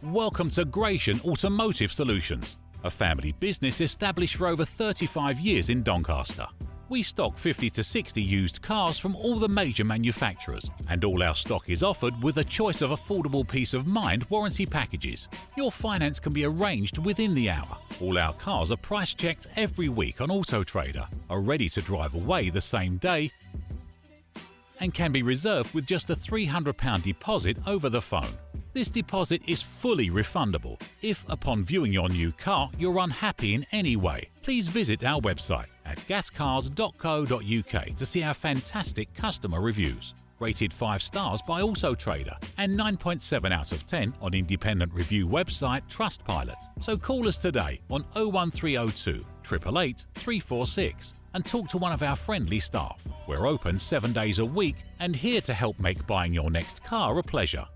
Welcome to Gratian Automotive Solutions, a family business established for over 35 years in Doncaster. We stock 50 to 60 used cars from all the major manufacturers, and all our stock is offered with a choice of affordable peace of mind warranty packages. Your finance can be arranged within the hour. All our cars are price checked every week on Auto Trader, are ready to drive away the same day, and can be reserved with just a £300 deposit over the phone. This deposit is fully refundable. If, upon viewing your new car, you're unhappy in any way, please visit our website at gascars.co.uk to see our fantastic customer reviews. Rated 5 stars by Auto Trader and 9.7 out of 10 on independent review website Trustpilot. So call us today on 01302 888 346 and talk to one of our friendly staff. We're open 7 days a week and here to help make buying your next car a pleasure.